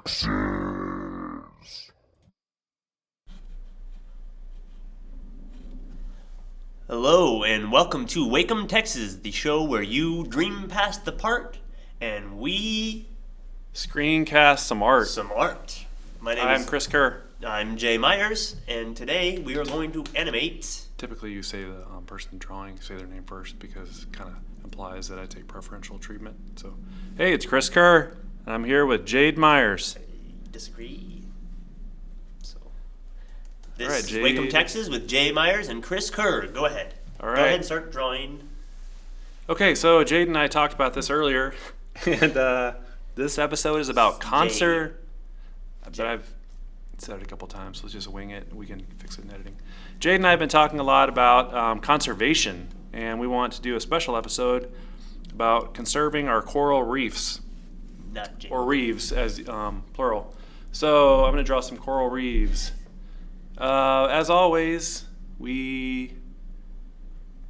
Texas. Hello and welcome to Wacom, Texas, the show where you dream past the part and we Screencast some art. I'm Chris Kerr. I'm Jay Meyers, and today we are going to animate. Typically, you say the person drawing, say their name first because it kind of implies that I take preferential treatment. So, hey, it's Chris Kerr, and I'm here with Jade Meyers. I disagree. So, this All right, is Jade. Wacom, Texas, with Jay Meyers and Chris Kerr. Go ahead. All right. Go ahead and start drawing. Okay, so Jade and I talked about this earlier, and this episode is about concert. But I've said it a couple times, so let's just wing it. We can fix it in editing. Jade and I have been talking a lot about conservation, and we want to do a special episode about conserving our coral reefs, Not Jay. or reeves as plural. So I'm going to draw some coral reefs. As always, we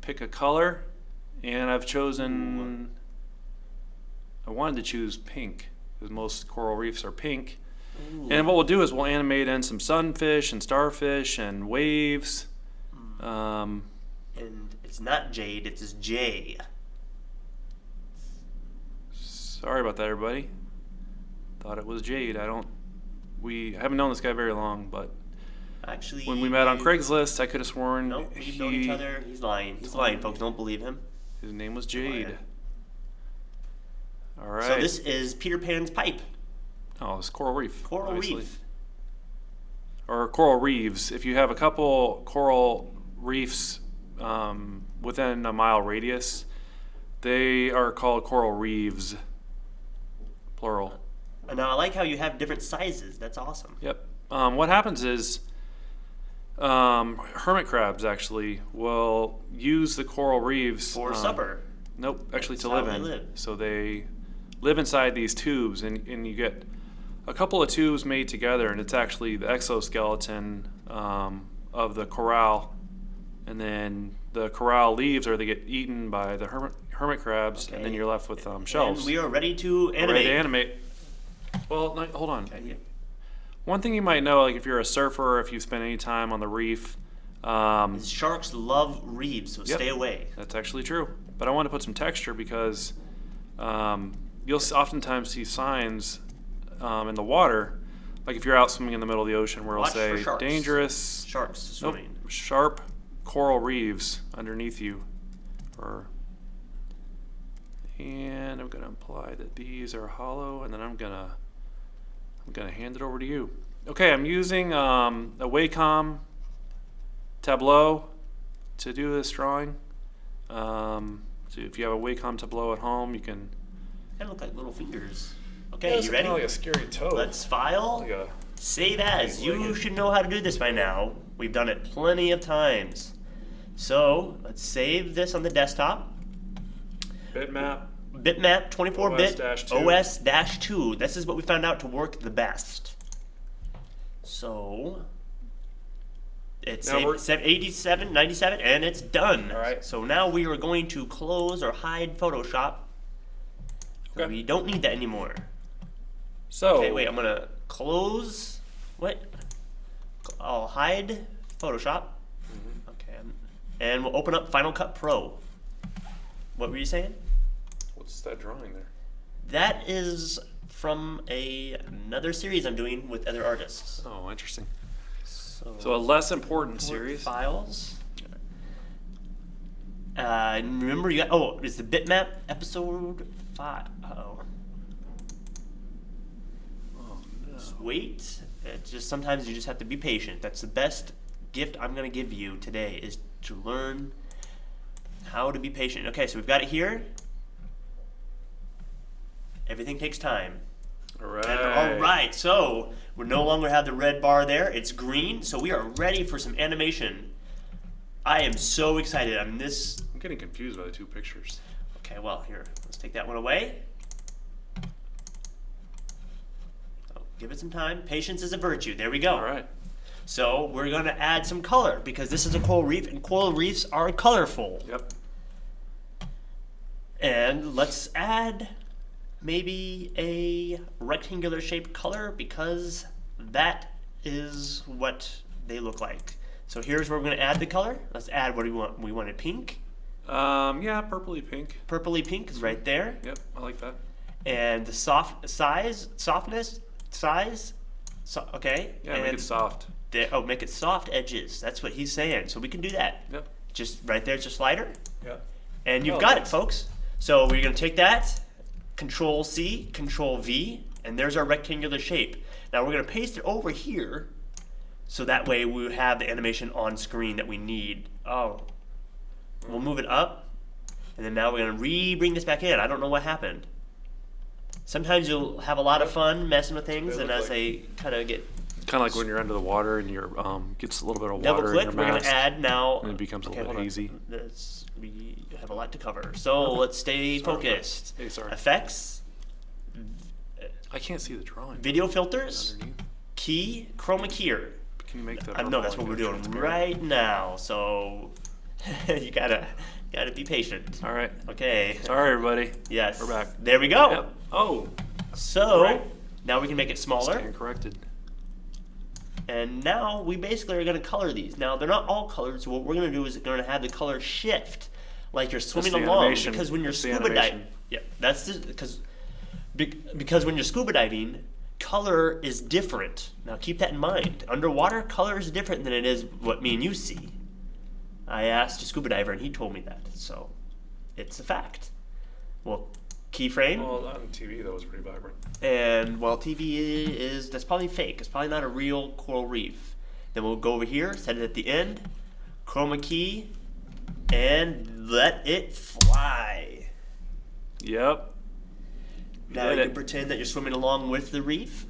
pick a color, and I've chosen. I wanted to choose pink because most coral reefs are pink. Ooh. And what we'll do is we'll animate in some sunfish and starfish and waves. And it's not Jade, it's Jay. Sorry about that, everybody. Thought it was Jade. We haven't known this guy very long, but Actually, when we met on Craigslist, I could have sworn Nope, we've known each other. He's lying. He's lying, folks. Don't believe him. his name was Jade. All right. So this is Peter Pan's pipe. Oh, it's coral reef. Coral obviously. reef. Or coral reefs. If you have a couple coral reefs within a mile radius, they are called coral reefs, plural. Now I like how you have different sizes. That's awesome. Yep. What happens is hermit crabs actually will use the coral reefs For supper. Nope, actually That's to how live they in. live. So they live inside these tubes, and you get a couple of tubes made together, and it's actually the exoskeleton of the coral, and then the coral leaves, or they get eaten by the hermit crabs, and then Okay. you're left with shells. And we are ready to We're animate. ready to animate. Well, hold on. Okay. One thing you might know, like if you're a surfer, or if you spend any time on the reef, Sharks love reefs, so Yep. stay away. that's actually true. But I want to put some texture because you'll oftentimes see signs in the water, like if you're out swimming in the middle of the ocean, where Watch it'll for say sharks. dangerous, Sharks nope, swimming. sharp coral reefs underneath you. And I'm gonna imply that these are hollow, and then I'm gonna hand it over to you. Okay, I'm using a Wacom Tableau to do this drawing. So if you have a Wacom Tableau at home, you can. Kind of look like little fingers. Okay, you ready? Like a scary toe. Let's file. Like a- Save as. You Like it. should know how to do this by now. We've done it plenty of times. So let's save this on the desktop. bitmap. Bitmap 24-bit OS-2. OS-2. This is what we found out to work the best. So it's Now we're- 87, 97, and it's done. All right. So now we are going to close or hide Photoshop. So Okay. we don't need that anymore. So Okay, wait, I'm gonna close. What? I'll hide Photoshop. Okay, and we'll open up Final Cut Pro. What were you saying? What's that drawing there? That is from another series I'm doing with other artists. Oh, interesting. So So a less important import series. files. And remember, you got, it's the bitmap episode 5. Uh-oh. Oh no. Just wait. It's just sometimes you just have to be patient. That's the best gift I'm going to give you today, is to learn how to be patient. Okay, so we've got it here. Everything takes time. All right. And all right, so we no longer have the red bar there. It's green, so we are ready for some animation. I am so excited. I'm getting confused by the two pictures. Okay, well, here, let's take that one away. Oh, give it some time. Patience is a virtue. There we go. All right. So we're going to add some color because this is a coral reef, and coral reefs are colorful. Yep. And let's add maybe a rectangular shaped color because that is what they look like. So here's where we're going to add the color. Let's add, what do we want? We want it pink. Yeah, purpley pink. Purpley pink is right there. Yep, I like that. And the softness, okay. Yeah, and make it soft. make it soft edges. That's what he's saying. So we can do that. Yep. Just right there's your slider. Yep. And you've Oh, got nice. it, folks. So we're going to take that, Control C, Control V, and there's our rectangular shape. Now we're going to paste it over here, so that way we have the animation on screen that we need. Oh, we'll move it up, and then now we're going to bring this back in. I don't know what happened. Sometimes you'll have a lot of fun messing with things, They and look as they kind of get Kind of like when you're under the water and you're gets a little bit of double water click, in your we're going mask. to add now. And it becomes a little bit hold on. hazy. We have a lot to cover, so let's stay Sorry. focused. Hey, sorry. Effects, I can't see the drawing. video filters, Underneath. key, chroma key. Can you make that? I know that's what we're doing right now, so you gotta be patient. All right. Okay. Sorry, everybody. Yes. We're back. There we go. Yep. Oh. So Right. now we can make it smaller, Stand corrected. and now we basically are gonna color these. Now they're not all colored, so what we're gonna do is going to have the color shift, like you're swimming the along. animation. Because when you're That's the scuba diving, animation. yeah, that's because when you're scuba diving, color is different. Now keep that in mind. Underwater, color is different than it is what me and you see. I asked a scuba diver and he told me that, so it's a fact. Well, keyframe, Well, on TV that was pretty vibrant. and well, that's probably fake. It's probably not a real coral reef. Then we'll go over here, set it at the end, chroma key, and let it fly. Yep. We Now did you it. can pretend that you're swimming along with the reef.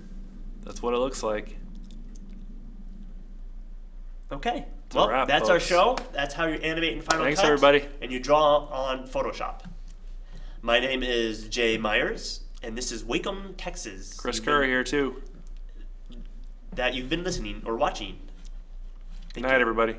That's what it looks like. Okay. It's a Well, wrap, that's our folks. show. That's how you animate in Final Thanks, Cut. everybody. And you draw on Photoshop. My name is Jay Meyers, and this is Wacom, Texas. Chris Kerr here too. That you've been listening or watching. Good Thank night, you. everybody.